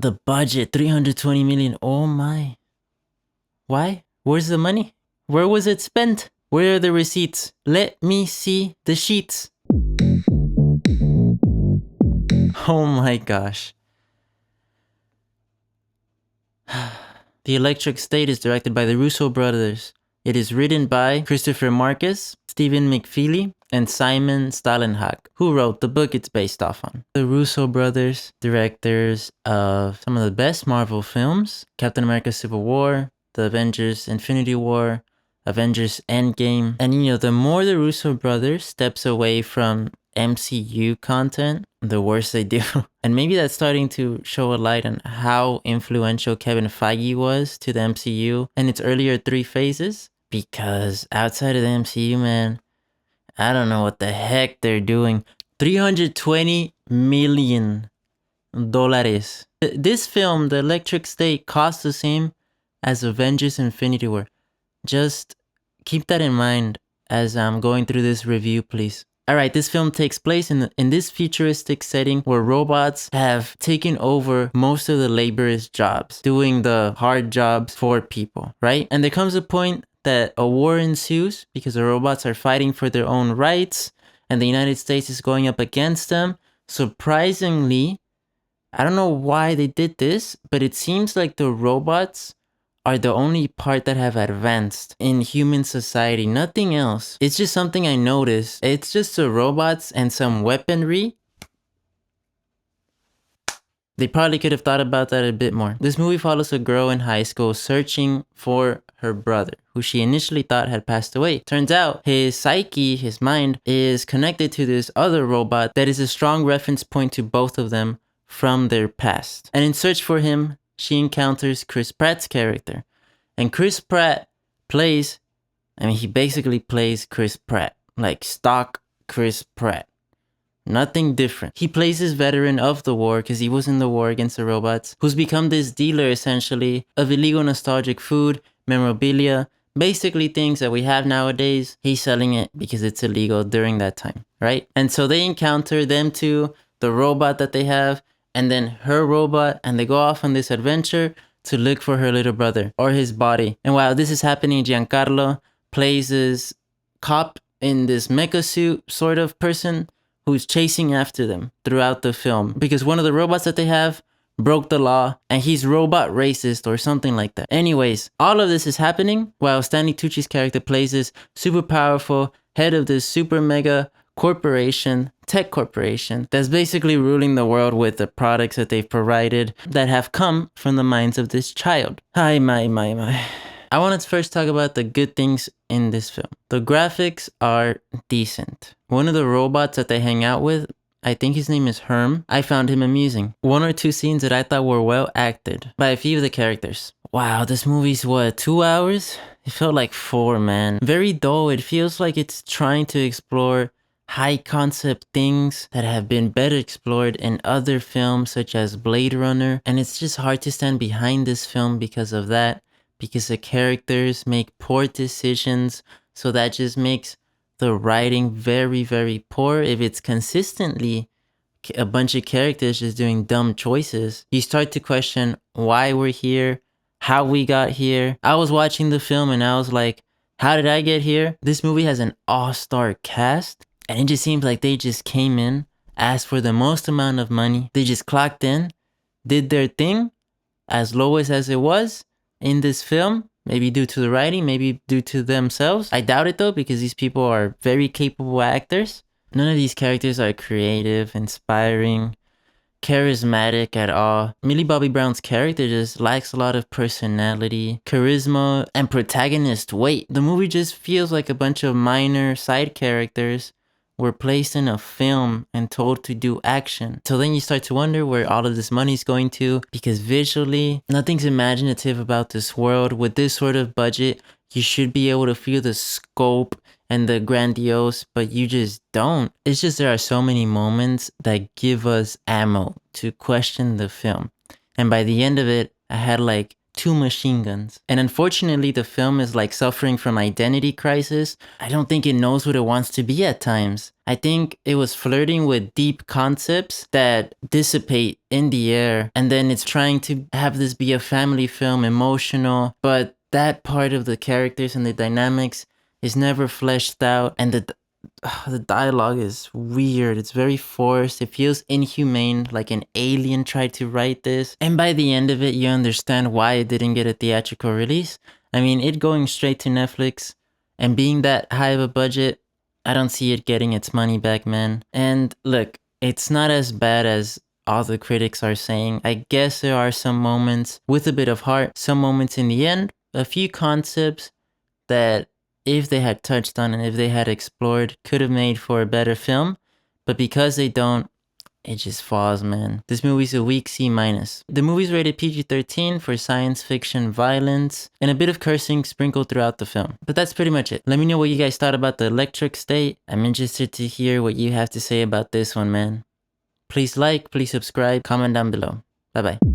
The budget, 320 million. Oh my. Why? Where's the money? Where was it spent? Where are the receipts? Let me see the sheets. Oh my gosh. The Electric State is directed by the Russo brothers. It is written by Christopher Marcus, Stephen McFeely, and Simon Stalenhag, who wrote the book it's based off on. The Russo brothers, directors of some of the best Marvel films, Captain America Civil War, The Avengers Infinity War, Avengers Endgame. And the more the Russo brothers steps away from MCU content, the worse they do. And maybe that's starting to show a light on how influential Kevin Feige was to the MCU and its earlier 3 phases. Because outside of the MCU, man, I don't know what the heck they're doing. $320 million. This film, The Electric State, cost the same as Avengers Infinity War. Just keep that in mind as I'm going through this review, please. Alright, this film takes place in this futuristic setting where robots have taken over most of the laborious jobs, doing the hard jobs for people, right? And there comes a point that a war ensues because the robots are fighting for their own rights and the United States is going up against them. Surprisingly, I don't know why they did this, but it seems like the robots are the only part that have advanced in human society. Nothing else. It's just something I noticed. It's just the robots and some weaponry. They probably could have thought about that a bit more. This movie follows a girl in high school searching for her brother, who she initially thought had passed away. Turns out his psyche, his mind, is connected to this other robot that is a strong reference point to both of them from their past. And in search for him, she encounters Chris Pratt's character. And Chris Pratt he basically plays Chris Pratt. Like stock Chris Pratt. Nothing different. He plays this veteran of the war because he was in the war against the robots, who's become this dealer essentially of illegal nostalgic food, memorabilia, basically things that we have nowadays. He's selling it because it's illegal during that time, right? And so they encounter them two, the robot that they have, and then her robot, and they go off on this adventure to look for her little brother or his body. And while this is happening, Giancarlo plays this cop in this mecha suit sort of person who's chasing after them throughout the film because one of the robots that they have broke the law and he's robot racist or something like that. Anyways, all of this is happening while Stanley Tucci's character plays this super powerful head of this super mega corporation, tech corporation, that's basically ruling the world with the products that they've provided that have come from the minds of this child. Hi, my. I want to first talk about the good things in this film. The graphics are decent. One of the robots that they hang out with, I think his name is Herm, I found him amusing. 1 or 2 scenes that I thought were well acted by a few of the characters. Wow, this movie's 2 hours? It felt like 4, man. Very dull. It feels like it's trying to explore high concept things that have been better explored in other films such as Blade Runner. And it's just hard to stand behind this film because of that. Because the characters make poor decisions. So that just makes the writing very, very poor. If it's consistently a bunch of characters just doing dumb choices, you start to question why we're here, how we got here. I was watching the film and I was like, how did I get here? This movie has an all-star cast. And it just seems like they just came in, asked for the most amount of money. They just clocked in, did their thing, as lowest as it was in this film. Maybe due to the writing, maybe due to themselves. I doubt it though, because these people are very capable actors. None of these characters are creative, inspiring, charismatic at all. Millie Bobby Brown's character just lacks a lot of personality, charisma, and protagonist weight. The movie just feels like a bunch of minor side characters were placed in a film and told to do action. So then you start to wonder where all of this money's going to, because visually, nothing's imaginative about this world. With this sort of budget, you should be able to feel the scope and the grandiose, but you just don't. It's just there are so many moments that give us ammo to question the film. And by the end of it, I had like 2 machine guns. And unfortunately, the film is like suffering from identity crisis. I don't think it knows what it wants to be at times. I think it was flirting with deep concepts that dissipate in the air, and then it's trying to have this be a family film, emotional, but that part of the characters and the dynamics is never fleshed out, and the dialogue is weird. It's very forced. It feels inhumane, like an alien tried to write this. And by the end of it, you understand why it didn't get a theatrical release. I mean, it going straight to Netflix and being that high of a budget, I don't see it getting its money back, man. And look, it's not as bad as all the critics are saying. I guess there are some moments with a bit of heart, some moments in the end, a few concepts that if they had touched on and if they had explored, could have made for a better film. But because they don't, it just falls, man. This movie's a weak C-. The movie's rated PG-13 for science fiction violence and a bit of cursing sprinkled throughout the film. But that's pretty much it. Let me know what you guys thought about the electric state. I'm interested to hear what you have to say about this one, man. Please like, please subscribe, comment down below. Bye-bye.